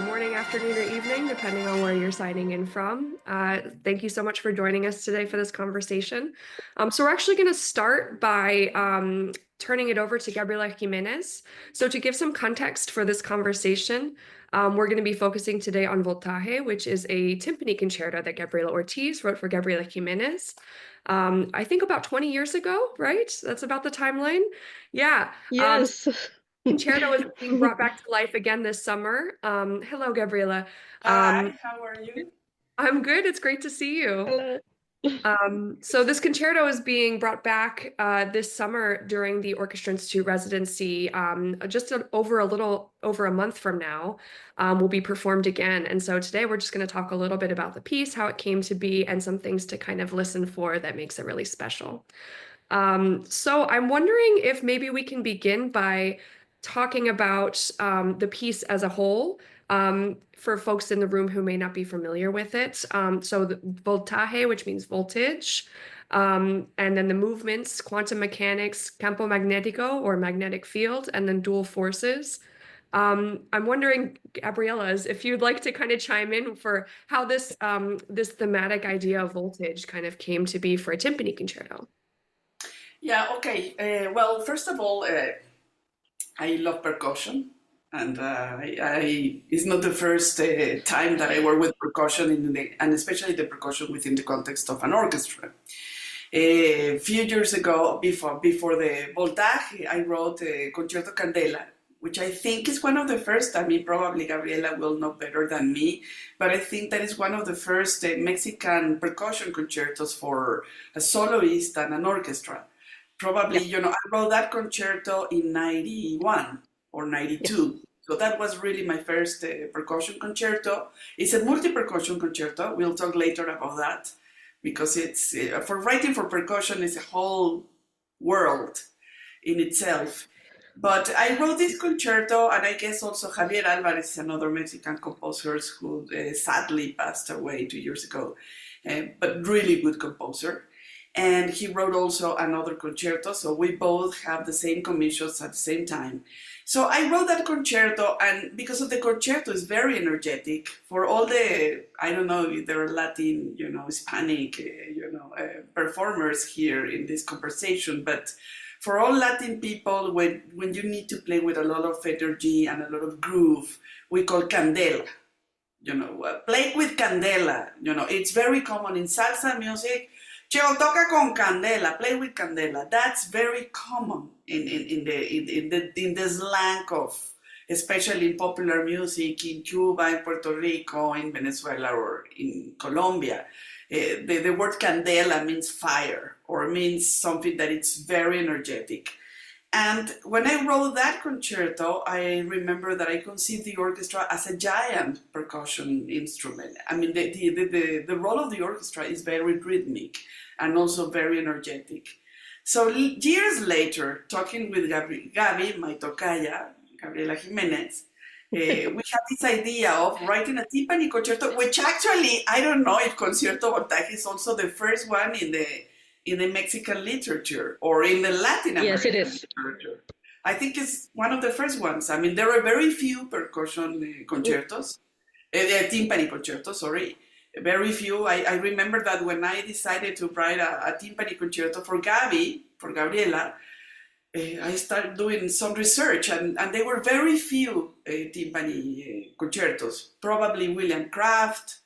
morning, afternoon, or evening, depending on where you're signing in from. Thank you so much for joining us today for this conversation. So we're actually going to start by turning it over to Gabriela Jiménez. So to give some context for this conversation, we're going to be focusing today on Voltaje, which is a timpani concerto that Gabriela Ortiz wrote for Gabriela Jiménez. I think about 20 years ago, right? That's about the timeline. Yeah. Yes. Concerto is being brought back to life again this summer. Hello, Gabriela. Hi, how are you? I'm good. It's great to see you. Hello. So this concerto is being brought back this summer during the Orchestra Institute residency. Just over a month from now, will be performed again. And so today we're just going to talk a little bit about the piece, how it came to be, and some things to kind of listen for that makes it really special. So I'm wondering if maybe we can begin by talking about the piece as a whole, for folks in the room who may not be familiar with it. So the voltaje, which means voltage, and then the movements, quantum mechanics, campo magnetico or magnetic field, and then dual forces. I'm wondering, Gabriela, if you'd like to kind of chime in for how this thematic idea of voltage kind of came to be for a timpani concerto. Yeah, okay. Well, first of all, I love percussion, and it's not the first time that I work with percussion, and especially the percussion within the context of an orchestra. A few years ago, before the Voltaje, I wrote Concierto Candela, which I think is one of the first. I mean, probably Gabriela will know better than me, but I think that is one of the first Mexican percussion concertos for a soloist and an orchestra. Probably, I wrote that concerto in 91 or 92. So that was really my first percussion concerto. It's a multi-percussion concerto. We'll talk later about that because it's for writing for percussion is a whole world in itself. But I wrote this concerto, and I guess also Javier Alvarez, another Mexican composer who sadly passed away 2 years ago, but really good composer. And he wrote also another concerto, so we both have the same commissions at the same time. So I wrote that concerto, and because of the concerto, it's very energetic for all the, I don't know if there are Latin, Hispanic, performers here in this conversation, but for all Latin people, when you need to play with a lot of energy and a lot of groove, we call candela. Play with candela. It's very common in salsa music. Cheo, toca con candela, play with candela. That's very common in the slang of, especially in popular music in Cuba, in Puerto Rico, in Venezuela, or in Colombia. The word candela means fire or means something that it's very energetic. And when I wrote that concerto, I remember that I conceived the orchestra as a giant percussion instrument. I mean, the role of the orchestra is very rhythmic and also very energetic. So years later, talking with Gabi, my tocaya, Gabriela Jiménez, we had this idea of writing a timpani concerto, which actually, I don't know if Concierto Voltaje is also the first one in the Mexican literature or in the Latin American Yes, it is. literature. I think it's one of the first ones. I mean, there are very few percussion concertos, timpani concertos, sorry, very few. I remember that when I decided to write a timpani concerto for Gabriela, I started doing some research, and there were very few timpani concertos. Probably William Kraft,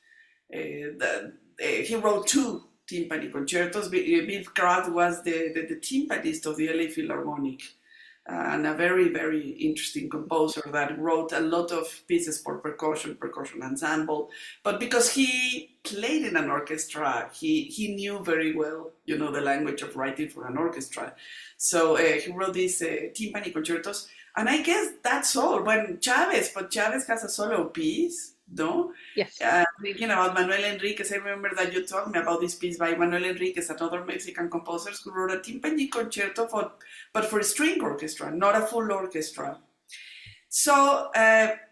he wrote two timpani concertos. Bill Kraft was the timpanist of the LA Philharmonic, and a very, very interesting composer that wrote a lot of pieces for percussion ensemble. But because he played in an orchestra, he knew very well, the language of writing for an orchestra. So he wrote these timpani concertos, and I guess that's all. When Chavez has a solo piece, no? Yes. Thinking about Manuel Enriquez, I remember that you told me about this piece by Manuel Enriquez, another Mexican composer who wrote a timpani concerto but for a string orchestra, not a full orchestra. So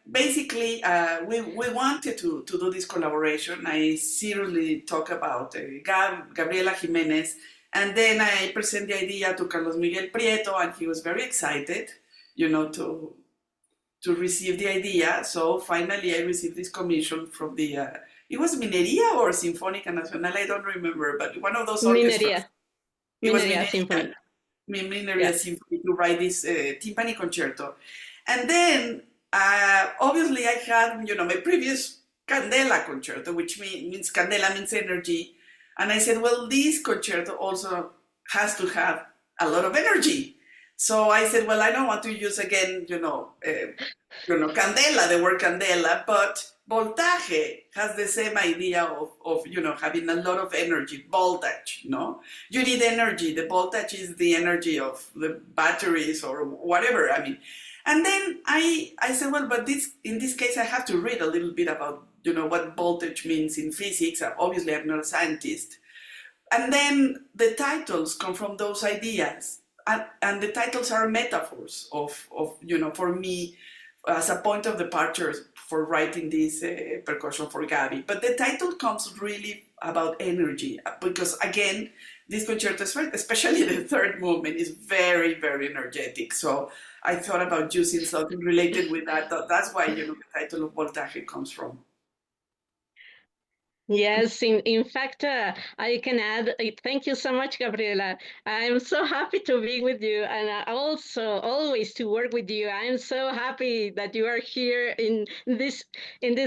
basically, we wanted to do this collaboration. I seriously talk about Gabriela Jiménez, and then I present the idea to Carlos Miguel Prieto, and he was very excited, to to receive the idea. So finally, I received this commission from the, it was Minería or Sinfónica Nacional, I don't remember, but one of those orchestras. Minería, It was Minería Minería, Symphony. Minería Yes. Symphony to write this timpani concerto. And then, obviously, I had, my previous Candela concerto, which means Candela means energy. And I said, well, this concerto also has to have a lot of energy. So I said, well, I don't want to use again, candela, the word candela, but voltaje has the same idea of having a lot of energy, voltage, no? You need energy. The voltage is the energy of the batteries or whatever. I mean, and then I said, well, but in this case, I have to read a little bit about, what voltage means in physics. Obviously, I'm not a scientist. And then the titles come from those ideas. And the titles are metaphors of for me, as a point of departure for writing this percussion for Gabi. But the title comes really about energy, because again, this concerto, especially the third movement, is very, very energetic. So I thought about using something related with that. That's why, the title of Voltaje comes from. Yes, in fact, I can add, thank you so much, Gabriela. I'm so happy to be with you, and also always to work with you. I'm so happy that you are here in this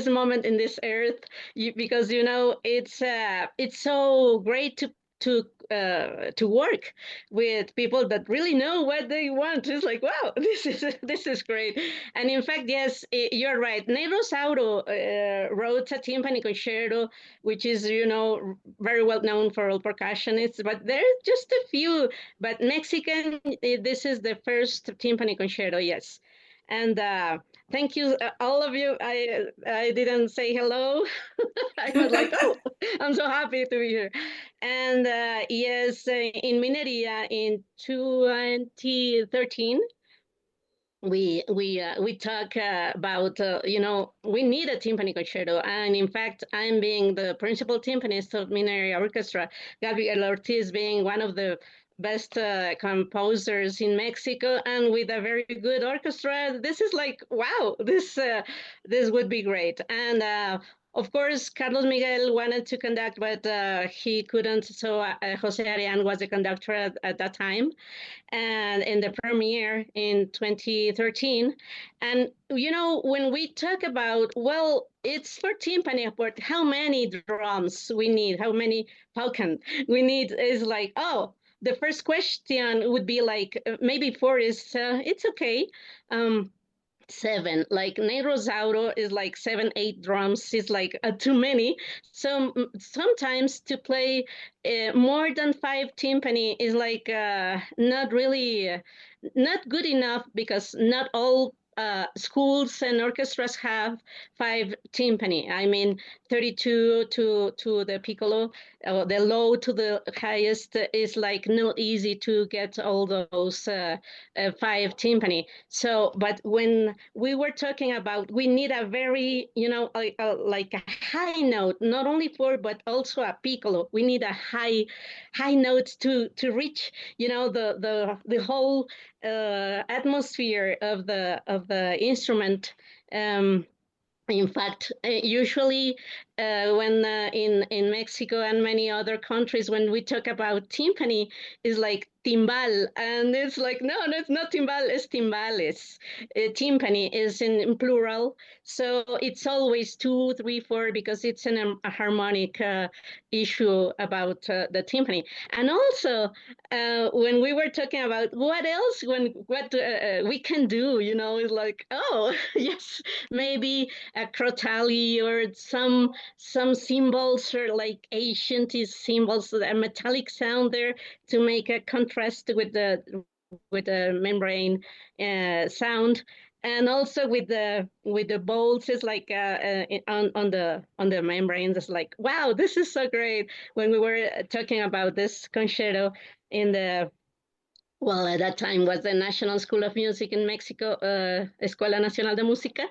moment in this earth, because it's so great to work with people that really know what they want. It's like, wow, this is great. And in fact, yes, you're right. Nero Sauro wrote a timpani concerto, which is, very well known for all percussionists, but there's just a few. But Mexican, this is the first timpani concerto, yes. And thank you, all of you. I didn't say hello. I was like, oh, I'm so happy to be here. And yes, in Mineria in 2013, we talk about we need a timpani concerto, and in fact I'm being the principal timpanist of Mineria Orchestra, Gabriela Ortiz being one of the best composers in Mexico, and with a very good orchestra. This is like, wow, this would be great. And of course, Carlos Miguel wanted to conduct, but he couldn't. So Jose Arian was the conductor at that time, and in the premiere in 2013. And when we talk about, well, it's for timpani, but how many drums we need, how many pauken we need, is like, oh, the first question would be like, maybe four is it's okay. 7, like Neirosauro is like 7, 8 drums is like too many. So sometimes to play more than 5 timpani is like not really not good enough, because not all schools and orchestras have 5 timpani. I mean, 32 to the piccolo, the low to the highest is like not easy to get all those 5 timpani. So, but when we were talking about, we need a very, like a high note, not only for, but also a piccolo. We need a high note to reach, the whole atmosphere of the instrument. In fact, usually when in Mexico and many other countries, when we talk about timpani, is like timbal, and it's like, no, it's not timbal, it's timbales. Timpani is in plural, so it's always 2, 3, 4, because it's a harmonic issue about the timpani. And also, when we were talking about what else, what we can do, it's like, oh, yes, maybe a crotali or some symbols, or like ancient symbols, a metallic sound there to make a contrast with the membrane sound. And also with the bolts, it's like on the membranes. It's like, wow, this is so great. When we were talking about this concerto in the, well, at that time was the National School of Music in Mexico, Escuela Nacional de Música.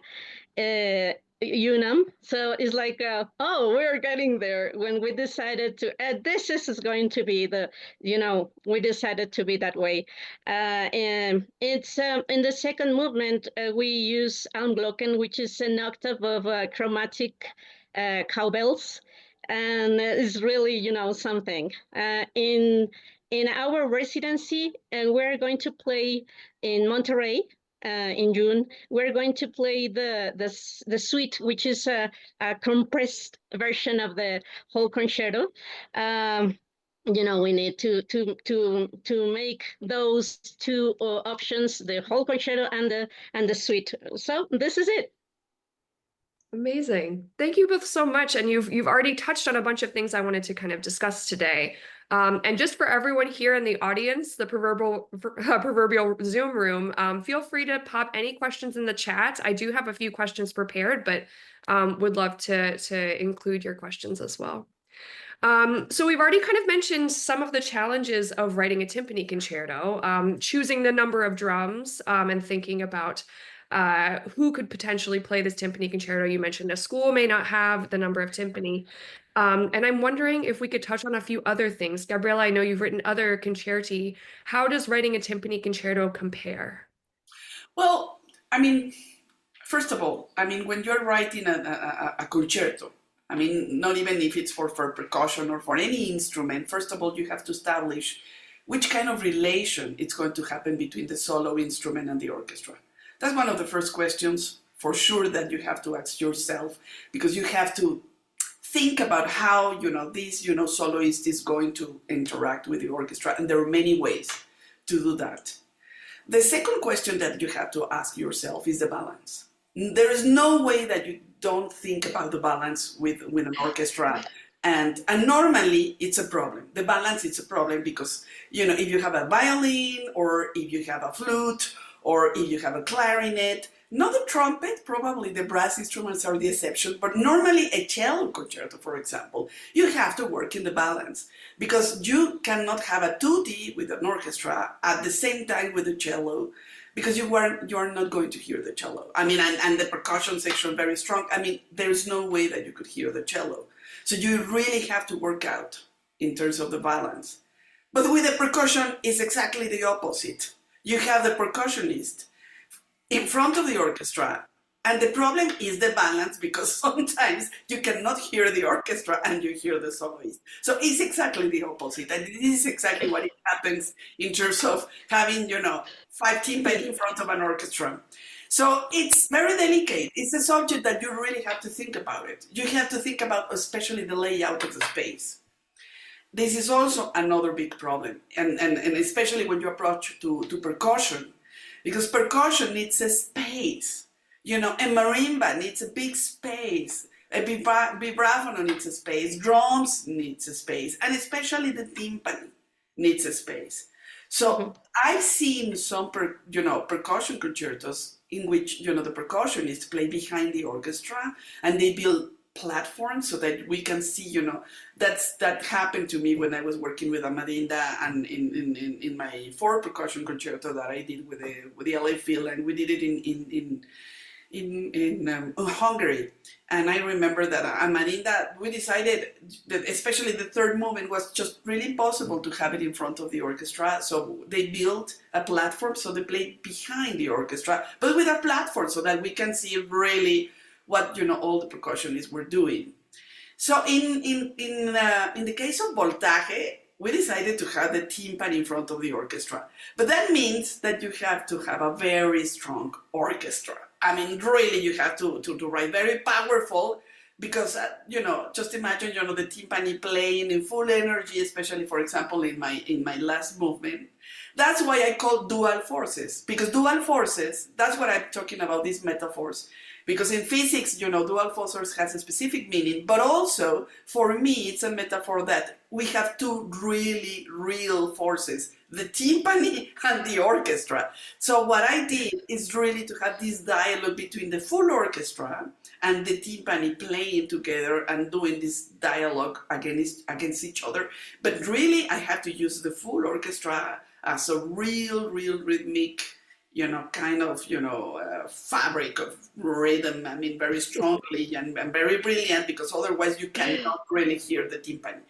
UNAM. So it's like, oh, we're getting there when we decided to, this is going to be the, we decided to be that way. And it's in the second movement, we use Anglocken, which is an octave of chromatic cowbells. And it's really, something. In our residency, and we're going to play in Monterey in June. We're going to play the suite, which is a compressed version of the whole concerto. We need to make those two options: the whole concerto and the suite. So this is it. Amazing. Thank you both so much. And you've already touched on a bunch of things I wanted to kind of discuss today. And just for everyone here in the audience, the proverbial Zoom room, feel free to pop any questions in the chat. I do have a few questions prepared, but would love to include your questions as well. So we've already kind of mentioned some of the challenges of writing a timpani concerto, choosing the number of drums, and thinking about who could potentially play this timpani concerto. You mentioned a school may not have the number of timpani. And I'm wondering if we could touch on a few other things. Gabriela, I know you've written other concerti. How does writing a timpani concerto compare? Well, I mean, first of all, I mean, when you're writing a concerto, I mean, not even if it's for percussion or for any instrument, first of all, you have to establish which kind of relation it's going to happen between the solo instrument and the orchestra. That's one of the first questions for sure that you have to ask yourself, because you have to think about how, this, soloist is going to interact with the orchestra. And there are many ways to do that. The second question that you have to ask yourself is the balance. There is no way that you don't think about the balance with an orchestra. And normally it's a problem. The balance is a problem because, if you have a violin or if you have a flute or if you have a clarinet, not a trumpet, probably the brass instruments are the exception, but normally a cello concerto, for example, you have to work in the balance because you cannot have a tutti with an orchestra at the same time with the cello because you are not going to hear the cello. I mean, and the percussion section very strong. I mean, there's no way that you could hear the cello. So you really have to work out in terms of the balance. But with the percussion, it's exactly the opposite. You have the percussionist in front of the orchestra, and the problem is the balance because sometimes you cannot hear the orchestra and you hear the soloist. So it's exactly the opposite, and this is exactly what happens in terms of having, 5 timpani in front of an orchestra. So it's very delicate. It's a subject that you really have to think about it. You have to think about especially the layout of the space. This is also another big problem, and especially when you approach to percussion, because percussion needs a space. A marimba needs a big space. A vibraphone needs a space. Drums needs a space, and especially the timpani needs a space. So I've seen some percussion concertos in which the percussionists play behind the orchestra, and they build platforms so that we can see, that happened to me when I was working with Amadinda and in my 4 percussion concerto that I did with the LA Phil, and we did it in Hungary. And I remember that Amadinda, we decided that especially the third movement was just really impossible to have it in front of the orchestra. So they built a platform, so they played behind the orchestra, but with a platform so that we can see really what all the percussionists were doing. So in the case of Voltaje, we decided to have the timpani in front of the orchestra, but that means that you have to have a very strong orchestra. I mean, really, you have to write very powerful because just imagine the timpani playing in full energy, especially for example in my last movement. That's why I call dual forces, because dual forces, that's what I'm talking about, these metaphors. Because in physics, dual forces has a specific meaning, but also for me, it's a metaphor that we have 2 really real forces, the timpani and the orchestra. So what I did is really to have this dialogue between the full orchestra and the timpani playing together and doing this dialogue against each other. But really, I have to use the full orchestra as a real rhythmic kind of, fabric of rhythm, I mean, very strongly and very brilliant, because otherwise you cannot really hear the timpani.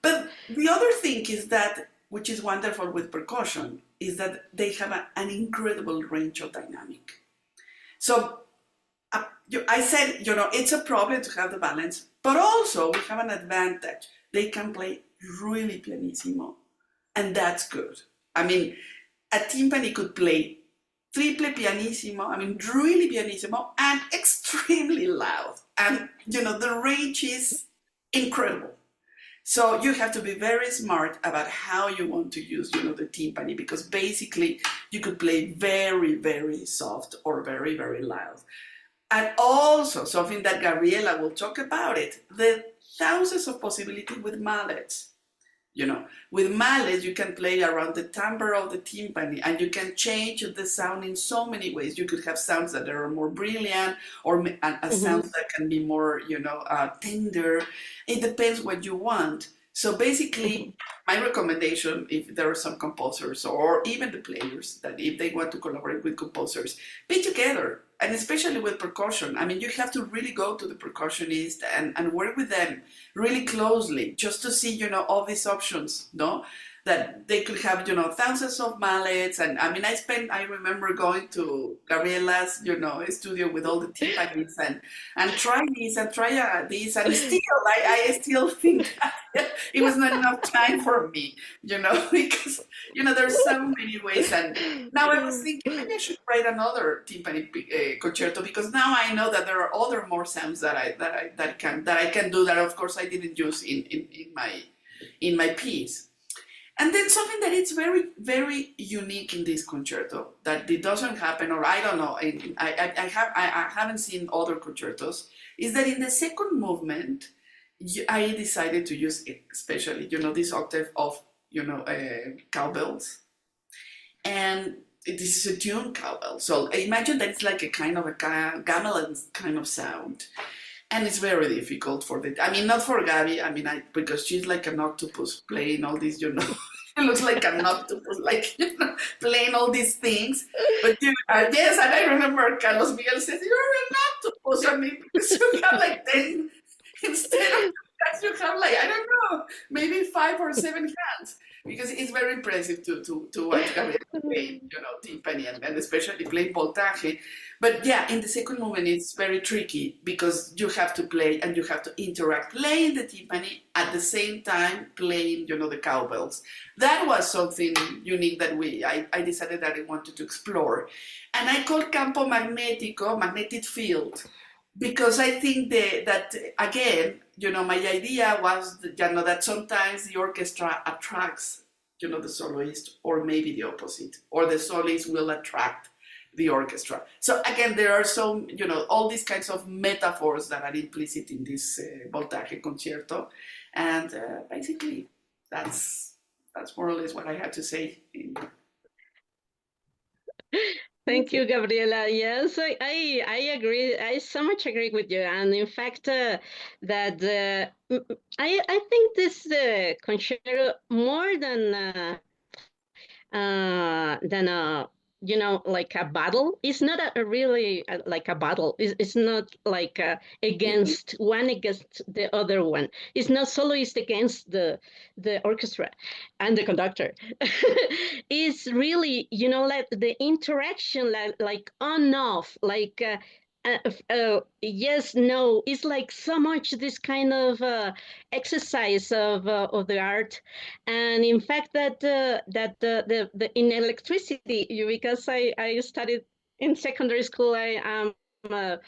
But the other thing is that, which is wonderful with percussion, is that they have an incredible range of dynamic. So I said, it's a problem to have the balance, but also we have an advantage. They can play really pianissimo, and that's good. I mean, a timpani could play triple pianissimo, I mean, really pianissimo, and extremely loud. And, the range is incredible. So you have to be very smart about how you want to use, the timpani, because basically you could play very, very soft or very, very loud. And also something that Gabriela will talk about it, the thousands of possibilities with mallets. With mallets, you can play around the timbre of the timpani, and you can change the sound in so many ways. You could have sounds that are more brilliant, or sounds that can be more, tender. It depends what you want. So basically, my recommendation, if there are some composers or even the players, that if they want to collaborate with composers, be together. And especially with percussion, I mean, you have to really go to the percussionist and work with them really closely, just to see, all these options, no? That they could have, thousands of mallets. And I mean, I remember going to Gabriela's, studio with all the timpanis and try this and try this. And still, I still think that it was not enough time for me, because, there's so many ways. And now I was thinking, maybe I should write another timpani concerto, because now I know that there are other more sounds that I can do that, of course, I didn't use in my piece. And then something that is very, very unique in this concerto, that it doesn't happen, or I don't know, I haven't seen other concertos, is that in the second movement, I decided to use, especially, this octave of, cowbells. And this is a tuned cowbell. So imagine that it's like a kind of a gamelan kind of sound. And it's very difficult not for Gabi, because she's like an octopus playing all these, She looks like an octopus, playing all these things. But yes, and I remember Carlos Miguel says, "You're an octopus." Because you have 10, instead of hands, you have I don't know, maybe 5 or 7 hands. Because it's very impressive to watch Gabriela play, timpani, and especially playing voltaje. But yeah, in the second movement, it's very tricky, because you have to play and you have to interact, playing the timpani at the same time playing, the cowbells. That was something unique that I decided that I wanted to explore. And I called campo magnetico, magnetic field, because I think that again, my idea was that sometimes the orchestra attracts, the soloist, or maybe the opposite, or the soloist will attract the orchestra. So again, there are some, all these kinds of metaphors that are implicit in this Voltaje concerto. And basically, that's more or less what I had to say. Thank you, Gabriela. Yes, I agree. I so much agree with you. And in fact, that I think this concerto, more than like a battle, it's not a really like a battle. It's not like against the other one. It's not soloist against the orchestra and the conductor. It's really, like the interaction, like on off, like yes, no, it's like so much this kind of exercise of the art. And in fact, that the in electricity, because I studied in secondary school, I am a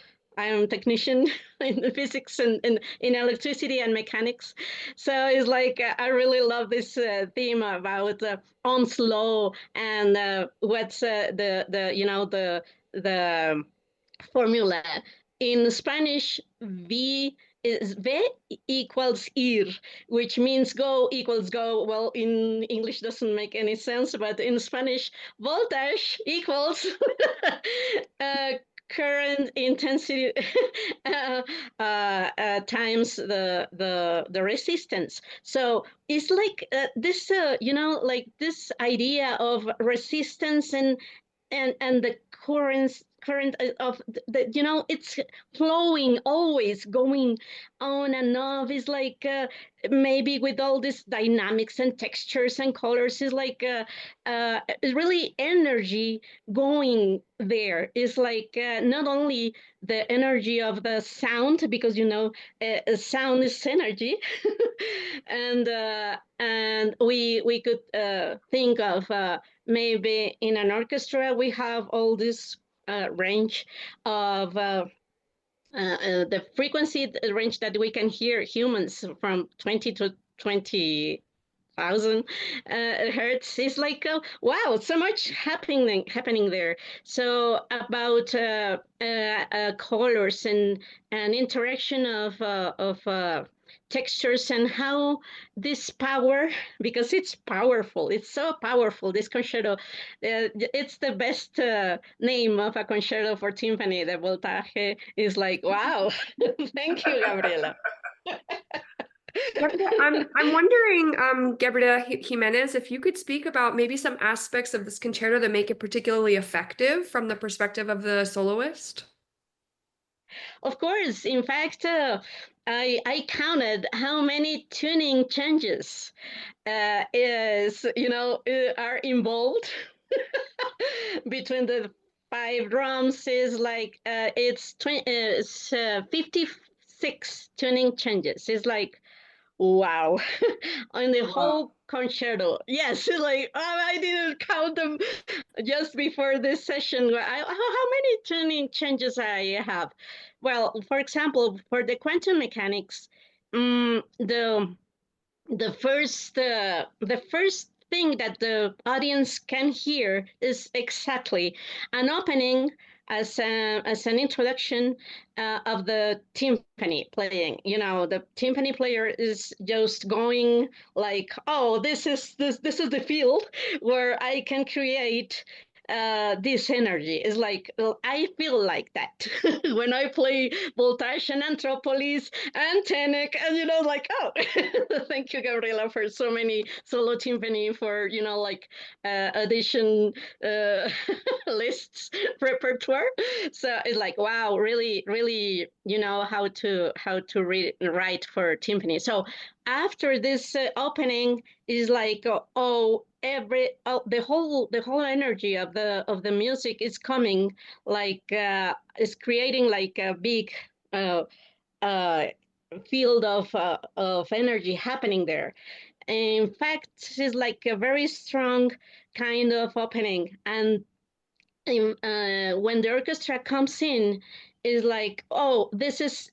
technician in physics and in electricity and mechanics. So it's like I really love this theme about Ohm's law and what's the formula. In Spanish, V equals ir, which means go equals go. Well, in English doesn't make any sense, but in Spanish, voltage equals current intensity times the resistance. So it's like this, like this idea of resistance and and the current of the it's flowing, always going on and off. It's like maybe with all these dynamics and textures and colors, is like it's really energy going there. It's like not only the energy of the sound, because sound is energy. And we could think of maybe in an orchestra we have all this range of the frequency range that we can hear humans from 20 to 20,000 hertz. Is like wow, so much happening there. So about colors and interaction of textures, and how this power, because it's powerful, it's so powerful, this concerto. It's the best name of a concerto for timpani. The Voltaje is like, wow. Thank you, Gabriela. I'm wondering, Gabriela Jimenez, if you could speak about maybe some aspects of this concerto that make it particularly effective from the perspective of the soloist. Of course. In fact, I counted how many tuning changes are involved between the 5 drums. Is like it's 56 tuning changes. It's like, wow. On the whole concerto. Yes, like I didn't count them just before this session. How many tuning changes I have? Well, for example, for the quantum mechanics, the first thing that the audience can hear is exactly an opening as an introduction of the timpani playing. The timpani player is just going like, oh, this is the field where I can create this energy. Is like, I feel like that when I play Voltaje and Anthropolis and Tenek, and like, oh, thank you, Gabriela, for so many solo timpani, for like audition lists repertoire. So it's like, wow, really, really, how to write for timpani. So after this opening is like, the whole energy of the music is coming, like is creating like a big field of energy happening there. In fact, it's like a very strong kind of opening, and when the orchestra comes in, is like, oh, this is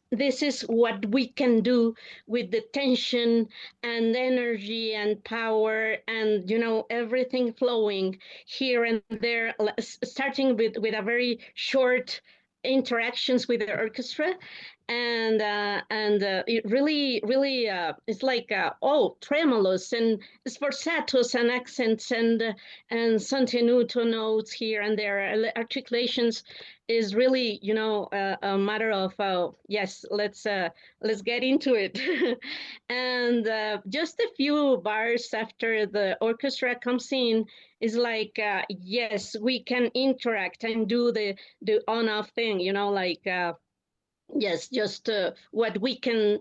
what we can do with the tension and energy and power, and everything flowing here and there, starting with a very short interactions with the orchestra, and it really it's like tremolos and sforzatos and accents and sostenuto notes here and there, articulations. Is really a matter of yes, let's get into it. And just a few bars after the orchestra comes in is like, yes, we can interact and do the on-off thing, like yes, just what we can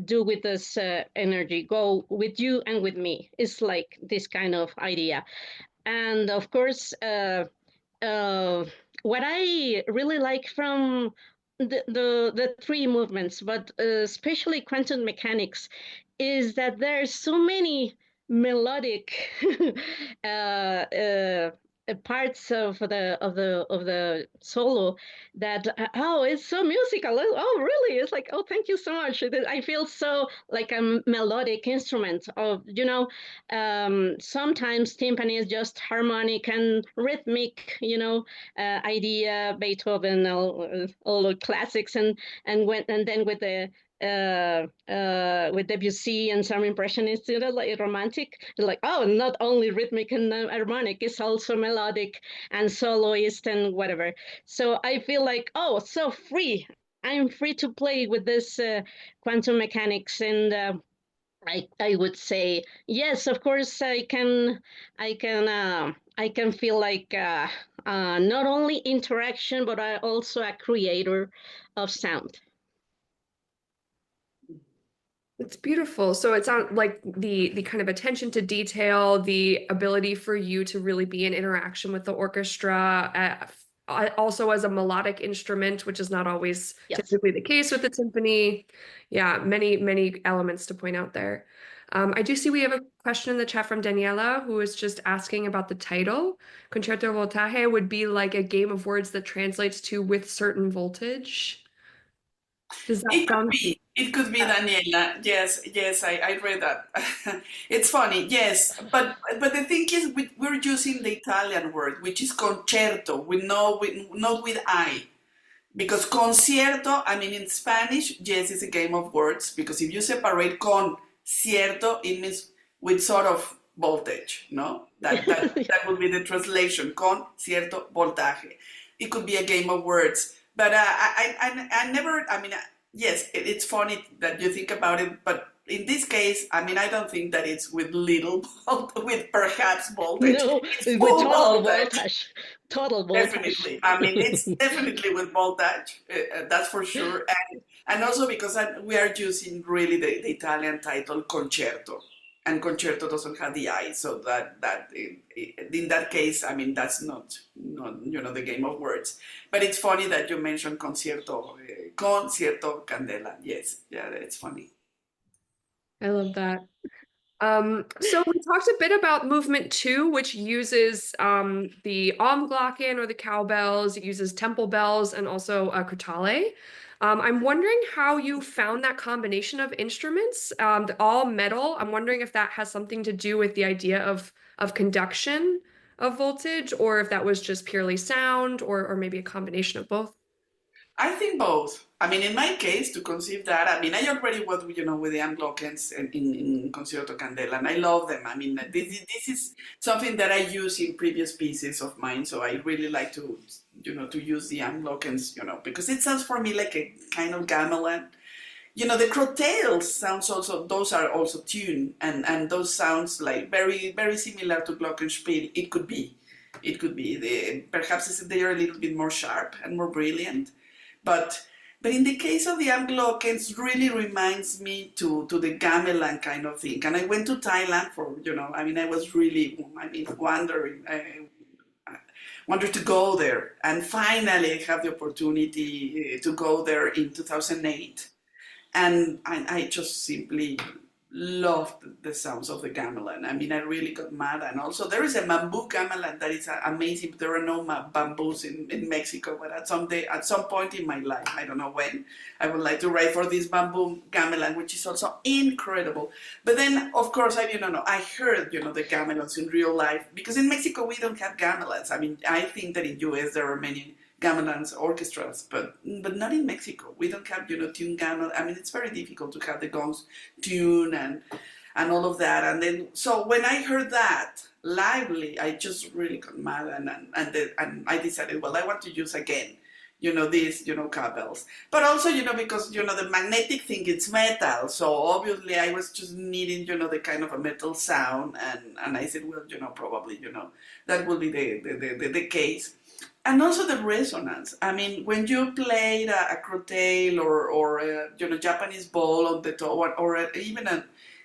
do with this energy, go with you and with me. It's like this kind of idea. And of course, what I really like from the 3 movements, but especially quantum mechanics, is that there's so many melodic parts of the solo that it's so musical. Oh, really? It's like, oh, thank you so much. I feel so like a melodic instrument. Of sometimes timpani is just harmonic and rhythmic, idea, Beethoven, all the classics, and then with Debussy and some impressionists, like romantic, like, oh, not only rhythmic and harmonic, it's also melodic and soloist and whatever. So I feel like, oh, so free. I'm free to play with this quantum mechanics, and I would say yes. Of course, I can feel like not only interaction, but I also a creator of sound. It's beautiful. So it sounds like the kind of attention to detail, the ability for you to really be in interaction with the orchestra, also as a melodic instrument, which is not always Yes. typically the case with the symphony. Yeah, many elements to point out there. I do see we have a question in the chat from Daniela, who is just asking about the title. Concierto Voltaje would be like a game of words that translates to with certain voltage. Does that sound? It could be Daniela. Yes, yes, I read that. It's funny, yes, but the thing is, we're using the Italian word, which is concerto. We know, not with I, because concierto. I mean, in Spanish, yes, it's a game of words. Because if you separate concierto, it means with sort of voltage. No, that would be the translation. Concierto voltaje. It could be a game of words, but I never. I mean, yes, it's funny that you think about it, but in this case, I mean, I don't think that it's with little with perhaps voltage. No, It's with full total voltage. voltage. Total voltage. Definitely. I mean, it's definitely with voltage. That's for sure. And also because we are using really the Italian title concerto, and concerto doesn't have the I, so in that case, I mean, that's not the game of words. But it's funny that you mentioned concierto candela. Yes, yeah, it's funny. I love that. So we talked a bit about movement 2, which uses the Glocken or the cowbells. It uses temple bells and also a crotale. I'm wondering how you found that combination of instruments, all metal. I'm wondering if that has something to do with the idea of conduction of voltage, or if that was just purely sound, or maybe a combination of both. I think both. I mean, in my case, to conceive that, I mean, I already worked, with the Anglo-Cans in Concierto Candela, and I love them. I mean, this is something that I use in previous pieces of mine, so I really like to use the Anglo-Cans, because it sounds for me like a kind of gamelan. The crotales sounds also, those are also tuned, and those sounds like very, very similar to glockenspiel. It could be. It could be. Perhaps they are a little bit more sharp and more brilliant. But in the case of the Anglo-Cans, really reminds me to the gamelan kind of thing. And I went to Thailand for, I mean, I was really, wondering, wanted to go there. And finally, I had the opportunity to go there in 2008. And I just simply loved the sounds of the gamelan. I mean, I really got mad. And also, there is a bamboo gamelan that is amazing. There are no bamboos in Mexico, but at some point in my life, I don't know when, I would like to write for this bamboo gamelan, which is also incredible. But then, of course, I heard, the gamelans in real life, because in Mexico we don't have gamelans. I mean, I think that in US there are many gamelans orchestras, but not in Mexico. We don't have, tuned gamelan. I mean, it's very difficult to have the gongs tuned and all of that. And then, so when I heard that lively, I just really got mad, and I decided, well, I want to use again, these, cowbells. But also, because, the magnetic thing, it's metal. So obviously I was just needing, the kind of a metal sound. And I said, well, probably, that will be the case. And also the resonance. I mean, when you played a crotale or a, Japanese bowl on the top, or even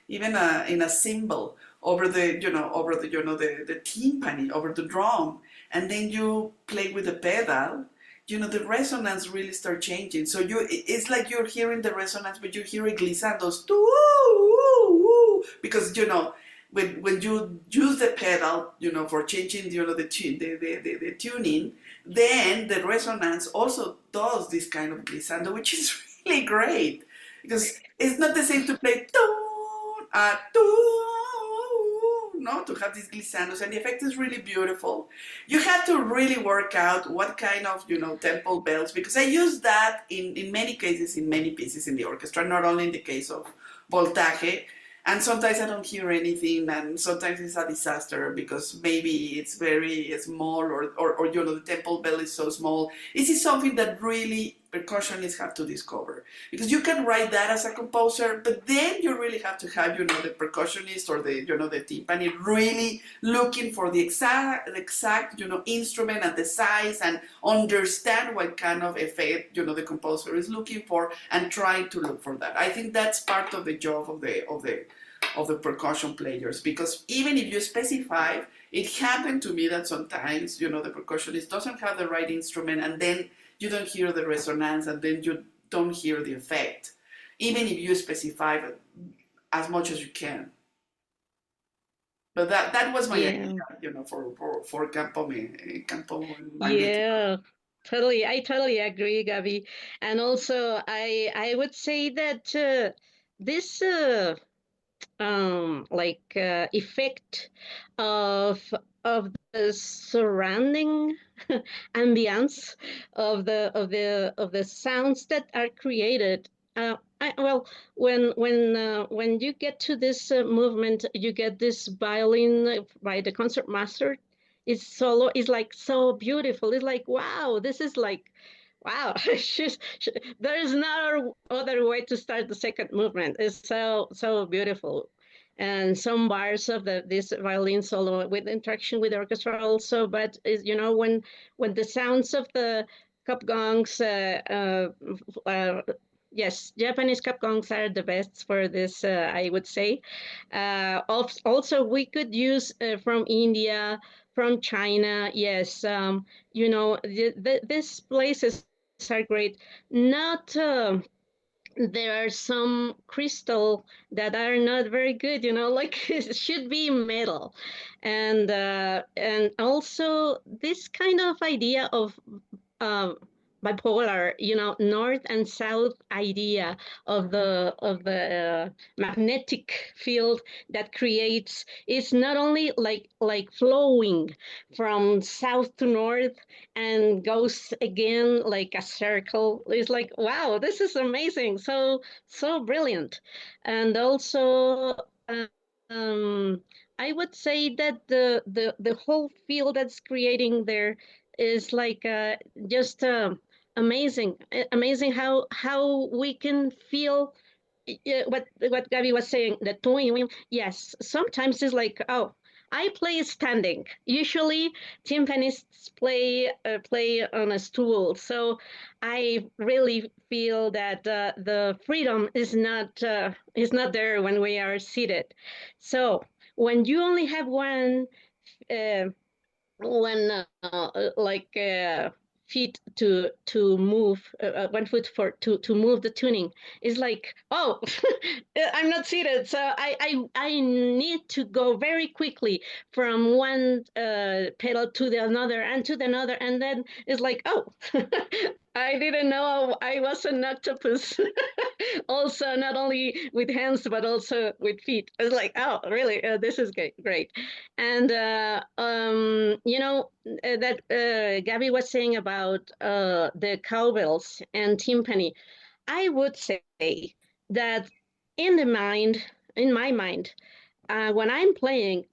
in a cymbal over the the timpani, over the drum, and then you play with the pedal, the resonance really start changing. So it's like you're hearing the resonance, but you hear glissandos, because when you use the pedal, for changing, the tuning, then the resonance also does this kind of glissando, which is really great, because it's not the same to play to have these glissandos, and the effect is really beautiful. You have to really work out what kind of, temple bells, because I use that in many cases, in many pieces in the orchestra, not only in the case of Voltaje. And sometimes I don't hear anything, and sometimes it's a disaster because maybe it's very small, or the temple bell is so small. This is something that really percussionists have to discover, because you can write that as a composer, but then you really have to have, the percussionist or the, the timpani really looking for the exact, instrument and the size, and understand what kind of effect, the composer is looking for, and trying to look for that. I think that's part of the job of the percussion players, because even if you specify, it happened to me that sometimes, the percussionist doesn't have the right instrument, and then you don't hear the resonance, and then you don't hear the effect, even if you specify as much as you can. But that was my idea, for Campo Magnético. Yeah, totally. I totally agree, Gabby. And also, I would say that this effect of the surrounding ambience of the sounds that are created. When you get to this movement, you get this violin by the concert master. It's solo. It's like so beautiful. It's like, wow, this is like, wow. There is no other way to start the second movement. It's so beautiful, and some bars of this violin solo with interaction with the orchestra also. But is, when the sounds of the cup gongs, yes, Japanese cup gongs are the best for this, I would say. Also, we could use from India, from China. Yes, these places are great. Not there are some crystal that are not very good, like it should be metal, and also this kind of idea of bipolar, north and south idea of the magnetic field that creates. It's not only like flowing from south to north and goes again like a circle. It's like, wow, this is amazing, so brilliant. And also I would say that the whole field that's creating there is like just amazing how we can feel what Gabby was saying, the twin. Yes, sometimes it's like, oh, I play standing. Usually, timpanists play on a stool, so I really feel that the freedom is not there when we are seated. So when you only have uh, one feet to move, one foot to move the tuning, is like, oh, I'm not seated, so I need to go very quickly from one pedal to the another and to the another, and then it's like, oh, I didn't know I was an octopus. Also, not only with hands but also with feet. It's like, oh, really? This is great. And that Gabby was saying about the cowbells and timpani. I would say that in my mind, when I'm playing,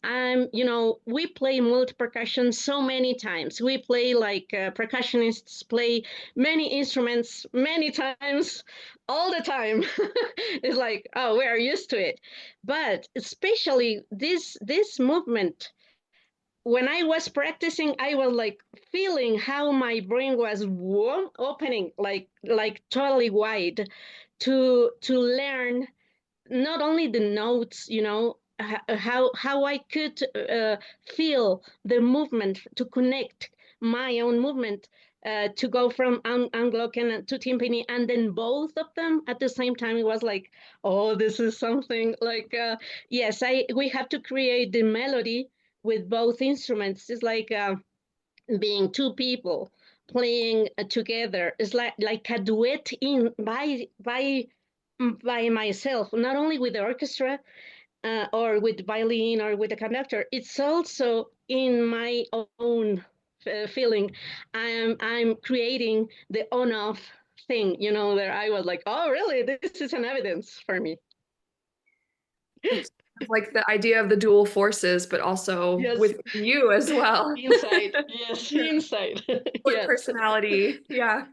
we play multi-percussion so many times. We play like percussionists play many instruments many times, all the time. It's like, oh, we are used to it. But especially this movement, when I was practicing, I was like feeling how my brain was opening like totally wide to learn not only the notes, how I could feel the movement, to connect my own movement, to go from Anglocan to timpani, and then both of them at the same time. It was like, oh, this is something like, yes, we have to create the melody with both instruments. It's like being two people playing together. It's like a duet in by myself, not only with the orchestra or with violin or with the conductor. It's also in my own feeling. I'm creating the on-off thing, there I was like, oh, really? This is an evidence for me. It's like the idea of the dual forces, but also Yes. with you as well. Inside, yes, inside. Split personality, yeah.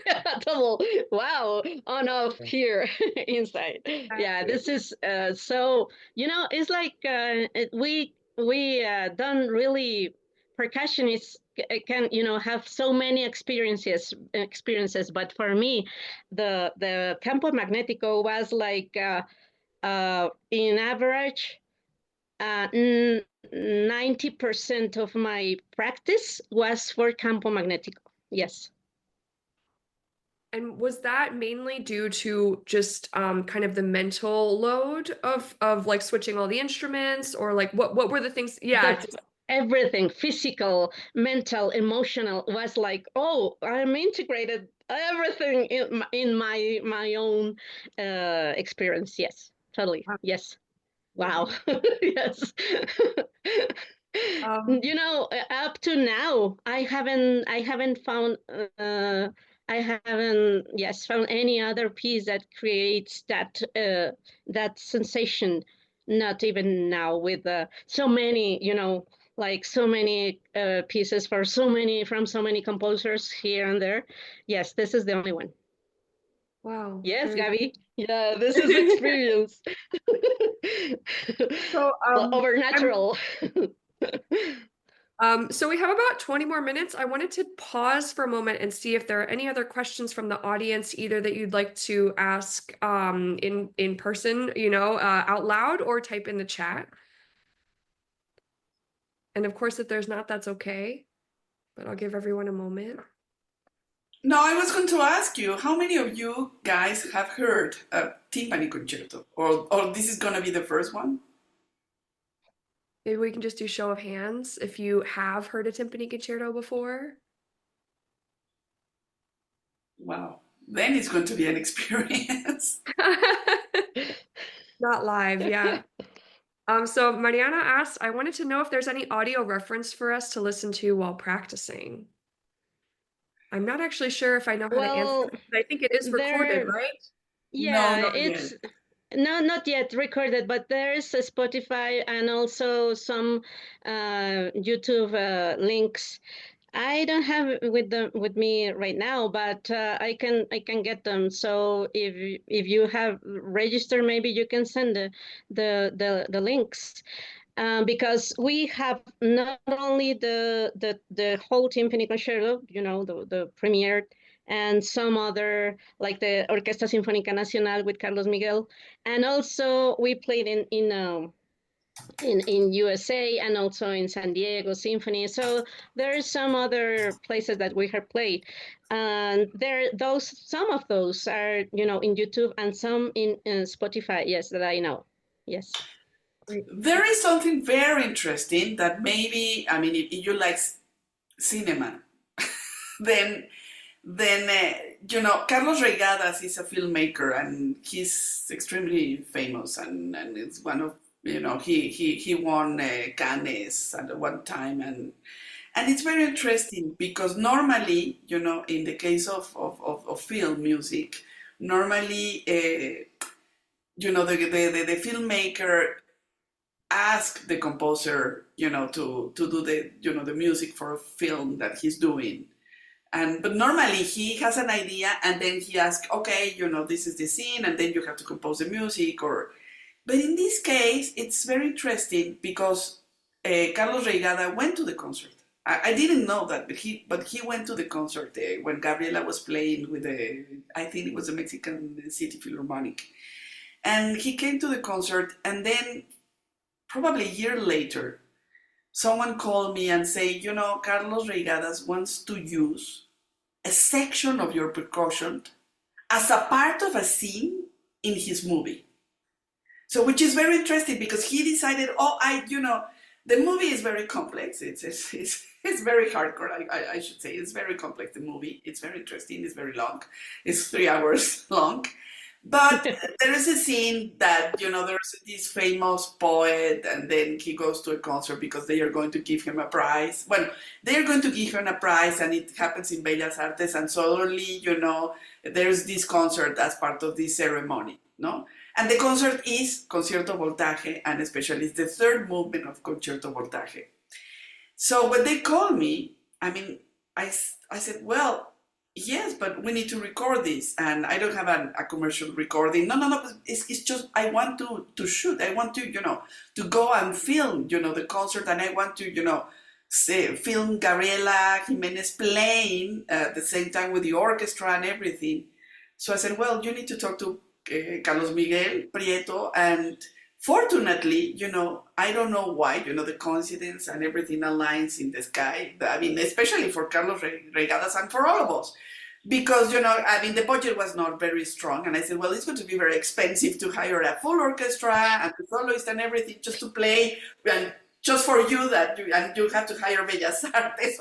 Yeah, double. Wow, on off here inside. Yeah, this is so, it's like we done really percussionists can have so many experiences, but for me the campo magnetico was like in average 90% of my practice was for campo magnetico. Yes. And was that mainly due to just kind of the mental load of like switching all the instruments, or like what were the things? Yeah, Everything, physical, mental, emotional, was like, oh, I'm integrated everything in my own experience. Yes, totally. Yes. Wow. Yes. um, Up to now, I haven't found found any other piece that creates that sensation. Not even now with so many, like so many pieces from so many composers here and there. Yes, this is the only one. wow. Yes, Very Gabby. Yeah, this is experience. so Overnatural. So we have about 20 more minutes. I wanted to pause for a moment and see if there are any other questions from the audience, either that you'd like to ask in person, out loud, or type in the chat. And of course, if there's not, that's okay. But I'll give everyone a moment. No, I was going to ask you, how many of you guys have heard a timpani concerto? Or this is going to be the first one? Maybe we can just do show of hands if you have heard a timpani concerto before. Wow. Then it's going to be an experience. Not live, yeah. So Mariana asked, I wanted to know if there's any audio reference for us to listen to while practicing. I'm not actually sure if I know how to answer that, but I think it is recorded, right? Yeah, No, not it's yet. no, not yet recorded, but there is a Spotify and also some YouTube links. I don't have it with me right now, but I can get them. So if you have registered, maybe you can send the links. Because we have not only the whole timpani concerto, the premiere, and some other, like the Orquesta Sinfónica Nacional with Carlos Miguel, and also we played in USA and also in San Diego Symphony. So there are some other places that we have played, and some of those are in YouTube and some in Spotify. Yes, that I know. Yes. There is something very interesting that maybe, I mean, if you like cinema, then Carlos Reigadas is a filmmaker and he's extremely famous, and it's one of, he won Cannes at one time, and it's very interesting because normally, in the case of film music, normally, the filmmaker ask the composer, to do the music for a film that he's doing. But normally he has an idea and then he asks, okay, this is the scene, and then you have to compose the music. But in this case, it's very interesting because Carlos Reigada went to the concert. I didn't know that, but he went to the concert when Gabriela was playing with I think it was the Mexican City Philharmonic. And he came to the concert, and then probably a year later, someone called me and say, Carlos Reigadas wants to use a section of your percussion as a part of a scene in his movie. So, which is very interesting because he decided, the movie is very complex. It's very hardcore, I should say. It's very complex, the movie. It's very interesting. It's very long. It's 3 hours long. But there is a scene that, there's this famous poet, and then he goes to a concert because they are going to give him a prize. Well, they are going to give him a prize, and it happens in Bellas Artes, and suddenly, there's this concert as part of this ceremony, no? And the concert is Concierto Voltaje, and especially it's the third movement of Concierto Voltaje. So when they called me, I said, well, yes, but we need to record this, and I don't have a commercial recording. No, no, no. It's just I want to shoot. I want to to go and film the concert, and I want to film Gabriela Jimenez playing at the same time with the orchestra and everything. So I said, well, you need to talk to Carlos Miguel Prieto, and fortunately, I don't know why, the coincidence and everything aligns in the sky. I mean, especially for Carlos Regadas and for all of us. Because, I mean, the budget was not very strong. And I said, well, it's going to be very expensive to hire a full orchestra and the soloist and everything just to play. And just for you and you have to hire Bellas Artes.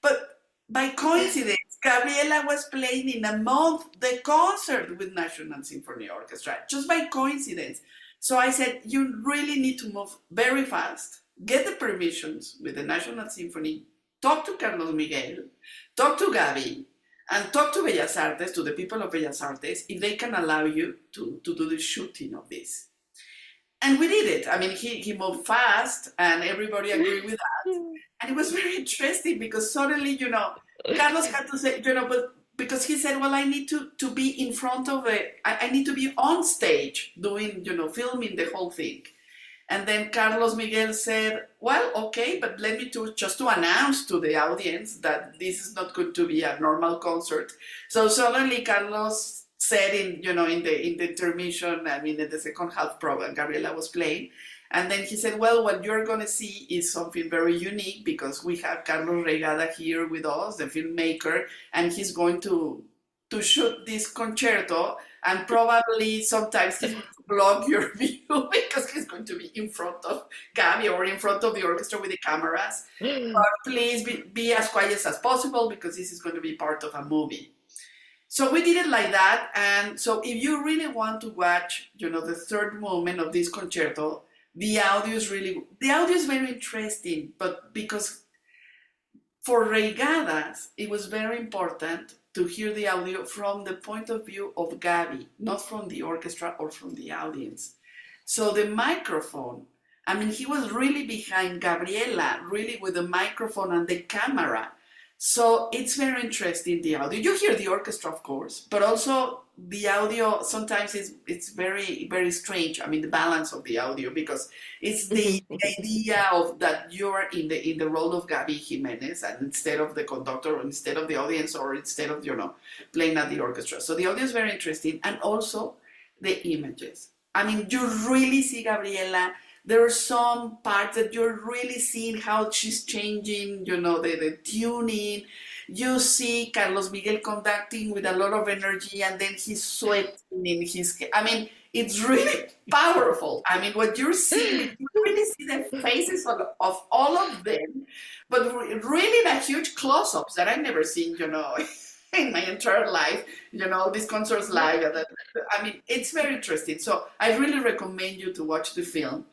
But by coincidence, Gabriela was playing in a month the concert with National Symphony Orchestra, just by coincidence. So I said, you really need to move very fast, get the permissions with the National Symphony, talk to Carlos Miguel, talk to Gabi, and talk to Bellas Artes, to the people of Bellas Artes, if they can allow you to do the shooting of this. And we did it. I mean, he moved fast, and everybody agreed with that. And it was very interesting because suddenly, Carlos had to say, but because he said, well, I need to be in front of I need to be on stage doing, filming the whole thing. And then Carlos Miguel said, well, okay, but let me just to announce to the audience that this is not going to be a normal concert. So suddenly Carlos said in the intermission, I mean, in the second half program, Gabriela was playing. And then he said, well, what you're going to see is something very unique because we have Carlos Regada here with us, the filmmaker, and he's going to shoot this concerto, and probably sometimes he's going to block your view because he's going to be in front of Gabi or in front of the orchestra with the cameras. But please be as quiet as possible because this is going to be part of a movie. So we did it like that. And so if you really want to watch, the third movement of this concerto, the audio is very interesting, but because for Regadas, it was very important to hear the audio from the point of view of Gabi, not from the orchestra or from the audience. So the microphone, I mean, he was really behind Gabriela, really with the microphone and the camera. So it's very interesting, the audio. You hear the orchestra, of course, but also the audio sometimes it's very, very strange. I mean, the balance of the audio, because it's the idea of that you're in the role of Gabi Jimenez, and instead of the conductor, or instead of the audience, or instead of playing at the orchestra. So the audio is very interesting, and also the images. I mean, you really see Gabriela. There are some parts that you're really seeing how she's changing, the tuning. You see Carlos Miguel conducting with a lot of energy, and then he's sweating in his. I mean, it's really powerful. I mean, what you're seeing, you really see the faces of all of them, but really the huge close-ups that I've never seen, in my entire life, these concerts live. I mean, it's very interesting. So I really recommend you to watch the film.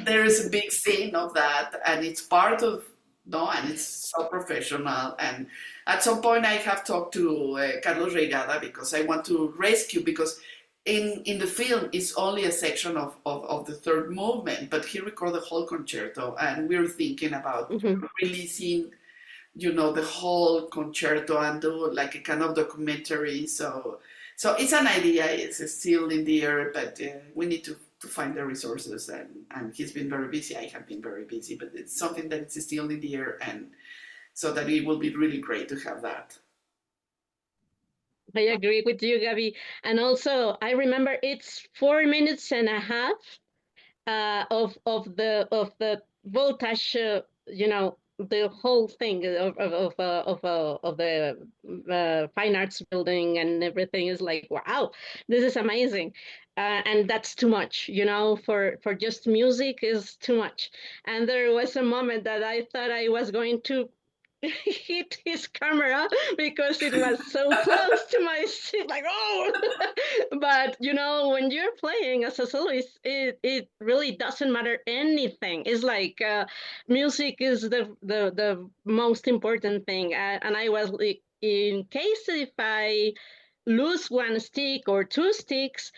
There is a big scene of that, and it's part of and it's so professional. And at some point I have talked to Carlos Regada because I want to rescue, because in the film it's only a section of the third movement, but he recorded the whole concerto, and we're thinking about releasing the whole concerto and do like a kind of documentary. So it's an idea. It's still in the air, but we need to find the resources, and he's been very busy. I have been very busy, but it's something that is still in the air, and so that it will be really great to have that. I agree with you, Gabi. And also, I remember it's 4 minutes and a half of the voltage, the whole thing of the fine arts building, and everything is like, wow, this is amazing. And that's too much, for just music is too much. And there was a moment that I thought I was going to hit his camera because it was so close to my seat, like, oh. But when you're playing as a soloist, it really doesn't matter anything. It's like music is the most important thing. And I was like, in case if I lose one stick or two sticks,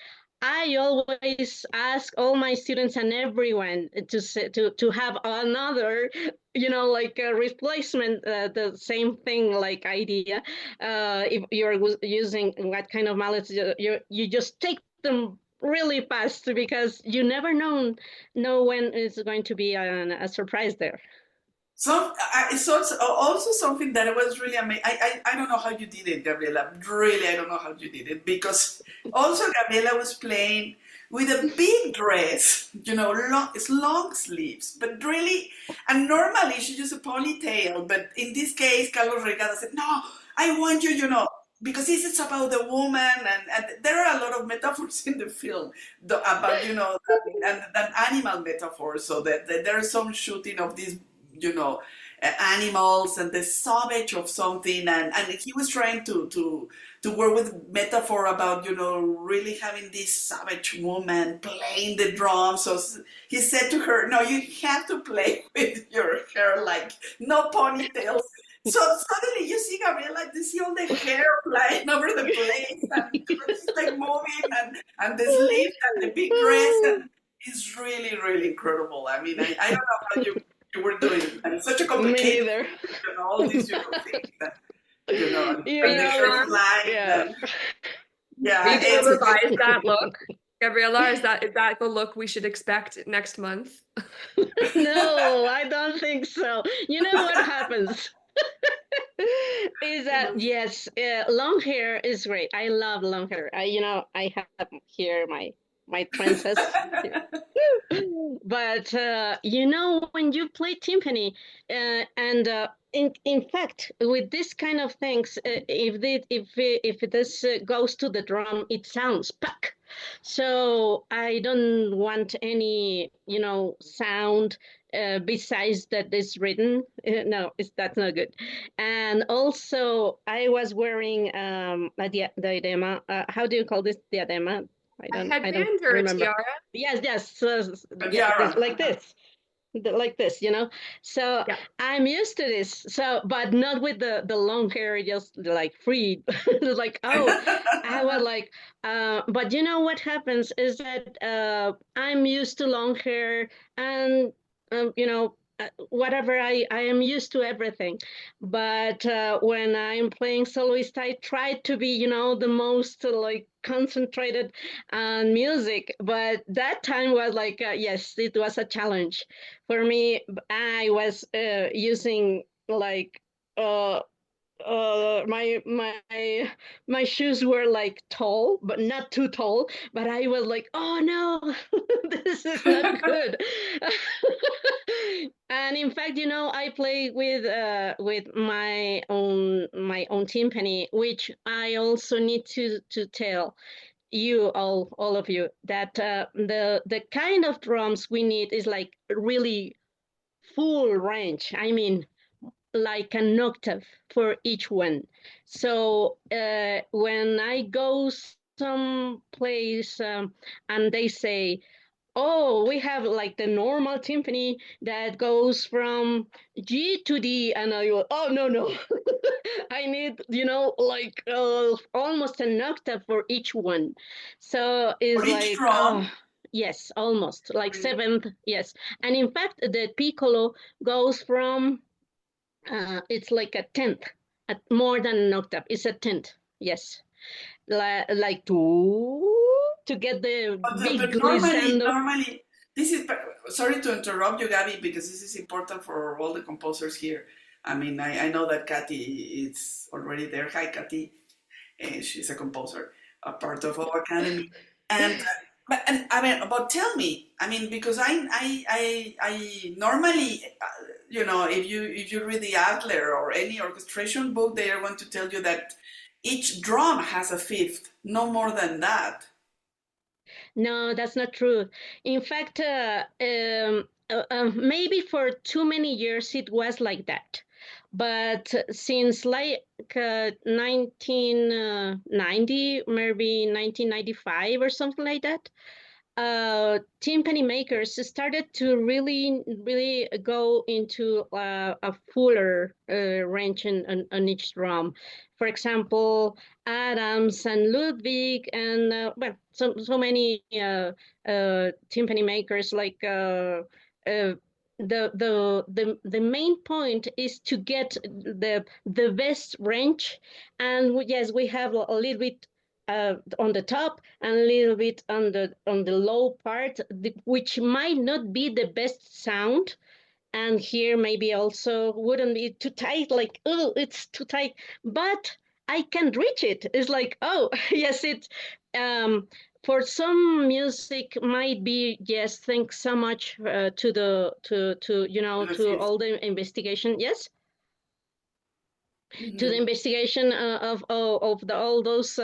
I always ask all my students and everyone to have another, like a replacement, the same thing like idea. If you're using what kind of mallets, you just take them really fast because you never know when it's going to be a surprise there. So it's also something that was really amazing. I don't know how you did it, Gabriela. Really, I don't know how you did it because also Gabriela was playing with a big dress, it's long sleeves, but really, and normally she used a ponytail, but in this case, Carlos Regada said, "No, I want you, because this is about the woman," and there are a lot of metaphors in the film about, an animal metaphor, so that there is some shooting of these animals and the savage of something, and he was trying to work with metaphor about really having this savage woman playing the drums. So he said to her, "No, you have to play with your hair like no ponytails." So suddenly you see Gabriela, you see all the hair flying over the place, and it's like moving, and the sleeves and the big dress, and it's really, really incredible. I mean, I don't know how you were doing, and it's such a complicated, Me either. all these things that, and You the know, hair flying, yeah. yeah, We can revise that look. Gabriela, is that the look we should expect next month? No, I don't think so. You know what happens? Is that yes, long hair is great. I love long hair. I have here my princess. But when you play timpani, and in fact, with this kind of things, if this goes to the drum, it sounds pack. So I don't want any sound besides that is written. No, that's not good. And also, I was wearing a diadema. How do you call this diadema? I don't Headband or a remember. tiara? Yes, tiara. like this. Like this, so Yeah. I'm used to this, but not with the long hair, just like free. Like, oh, I was like, but what happens is that I'm used to long hair, and whatever, I am used to everything. But when I'm playing soloist, I try to be the most like concentrated on music, but that time was like yes, it was a challenge for me. I was using like my shoes were like tall, but not too tall. But I was like, oh no, this is not good. And in fact, I play with my own timpani, which I also need to tell you all of you that the kind of drums we need is like really full range. I mean, like an octave for each one. So when I go someplace and they say, oh, we have like the normal timpani that goes from G to D, and I go, oh no, I need like almost an octave for each one. So it's For each like drum? yes, almost like seventh, yes. And in fact, the piccolo goes from it's like a tenth, at more than an octave. It's a tenth, yes, like to get the big But normally, this is, sorry to interrupt you, Gabby, because this is important for all the composers here. I mean, I know that Kathy is already there. Hi, Kathy. She's a composer, a part of OAcademy. And I mean, but tell me, I mean, because I normally, if you read the Adler or any orchestration book, they are going to tell you that each drum has a fifth, no more than that. No, that's not true. In fact, maybe for too many years it was like that. But since like 1990, maybe 1995 or something like that, timpani makers started to really go into a fuller range on each drum. For example, Adams and Ludwig, and well, so many timpani makers like. The main point is to get the best range, and yes, we have a little bit on the top and a little bit on the low part, which might not be the best sound. And here maybe also wouldn't be too tight, like, oh, it's too tight, but I can reach it. It's like, oh, yes, it for some music might be, yes, thanks so much to the to to all the investigation, yes, to the investigation of all those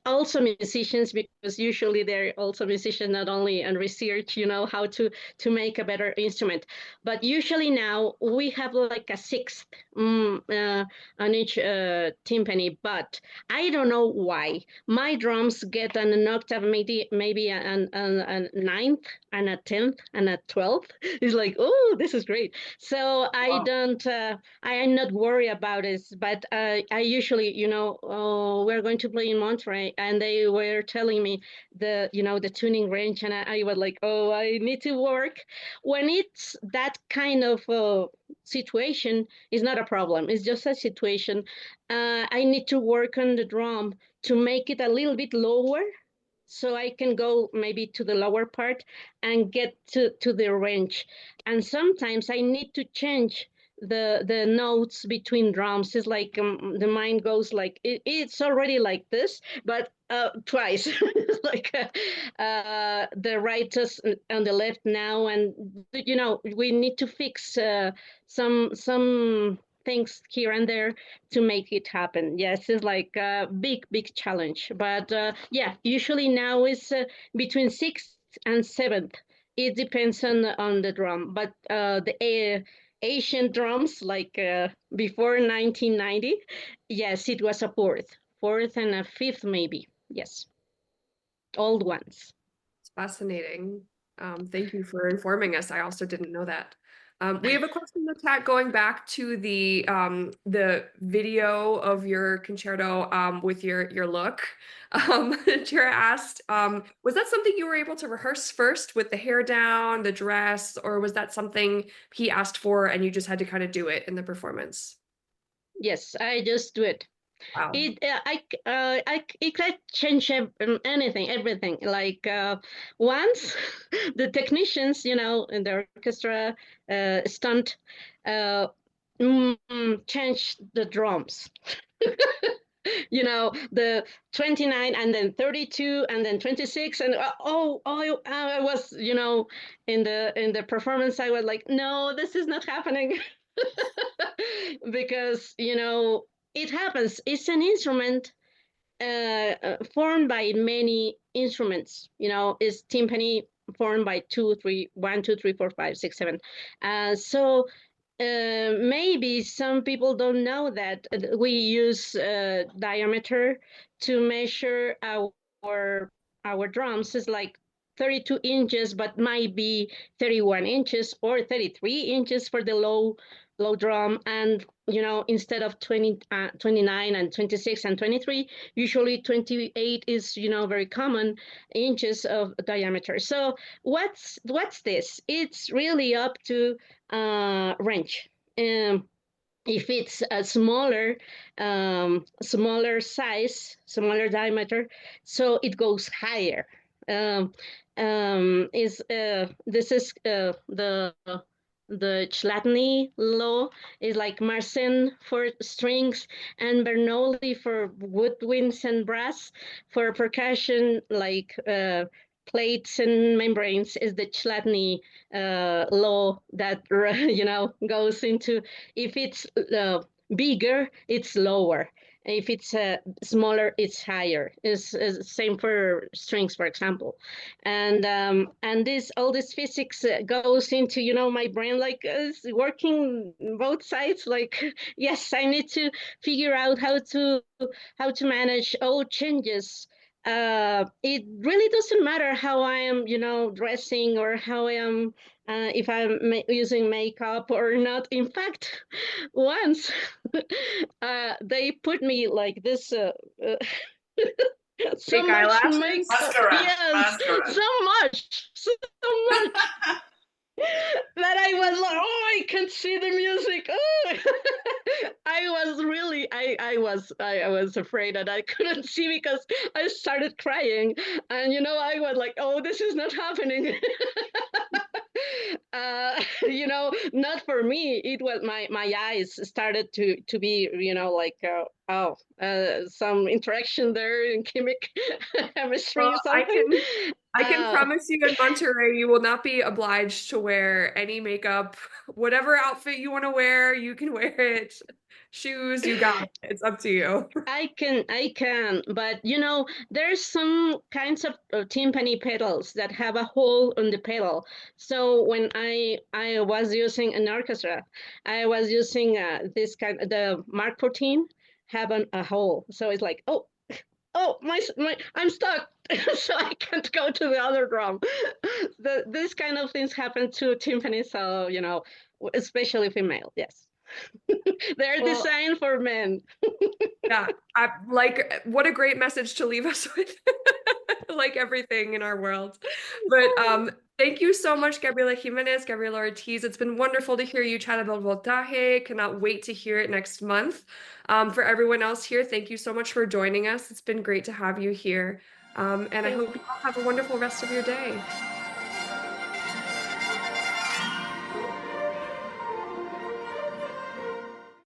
also musicians, because usually they're also musicians, not only in research, how to make a better instrument. But usually now we have like a sixth on each timpani, but I don't know why my drums get an octave, maybe a ninth and a 10th and a 12th. It's like, oh, this is great. So I don't I am not worried about it, but I usually, we're going to play in Monterey, and they were telling me the tuning range, and I was like, oh, I need to work. When it's that kind of situation, it's not a problem. It's just a situation. I need to work on the drum to make it a little bit lower, so I can go maybe to the lower part and get to the range. And sometimes I need to change the notes between drums. Is like the mind goes like it's already like this, but twice. It's like the right and the left now, and we need to fix some things here and there to make it happen. Yes, it's like a big challenge, but yeah, usually now is between sixth and seventh. It depends on the drum, but the Asian drums, like before 1990, yes, it was a fourth and a fifth, maybe. Yes, old ones. It's fascinating. Thank you for informing us. I also didn't know that. We have a question in the chat going back to the video of your concerto with your look. Tara asked, was that something you were able to rehearse first with the hair down, the dress, or was that something he asked for and you just had to kind of do it in the performance? Yes, I just do it. Wow. It could change anything, everything. Like once the technicians, in the orchestra stunt, changed the drums. The 29 and then 32 and then 26 and I was, in the performance, I was like, no, this is not happening. Because it happens. It's an instrument formed by many instruments. Is timpani formed by 1, 2, 3, 4, 5, 6, 7. So maybe some people don't know that we use diameter to measure our drums. Is like 32 inches, but might be 31 inches or 33 inches for the low drum. And instead of 29 and 26 and 23, usually 28 is very common inches of diameter. So what's this? It's really up to range. If it's a smaller size, smaller diameter, so it goes higher. This is the Chladni law, is like Mersenne for strings and Bernoulli for woodwinds and brass. For percussion, like plates and membranes, is the Chladni law that goes into, if it's bigger, it's lower. If it's smaller, it's higher. It's same for strings, for example. And all this physics goes into my brain, like working both sides. Like, yes, I need to figure out how to manage all changes It really doesn't matter how I am, dressing or how I am, if I'm using makeup or not. In fact, once they put me like this, so Fake much eyelashes? makeup. Mascara, Yes, mascara. so much. That I was like, oh, I can't see the music. Oh. I was afraid that I couldn't see because I started crying, and I was like, oh, this is not happening. Not for me. It was my eyes started to be, like, some interaction there in chemistry, Well, something. I can Uh, promise you in Monterey, you will not be obliged to wear any makeup. Whatever outfit you want to wear, you can wear it. Shoes, you got it. It's up to you. I can, but there's some kinds of timpani pedals that have a hole on the pedal. So when I was using an orchestra, I was using the Mark 14 have a hole. So it's like, oh, my I'm stuck. So I can't go to the other drum. This kind of things happen to timpani, so especially female, yes. They're Well, designed for men. yeah, what a great message to leave us with, like everything in our world. But thank you so much, Gabriela Jimenez, Gabriela Ortiz. It's been wonderful to hear you chat about Voltaje. Cannot wait to hear it next month. For everyone else here, thank you so much for joining us. It's been great to have you here. And I hope you all have a wonderful rest of your day.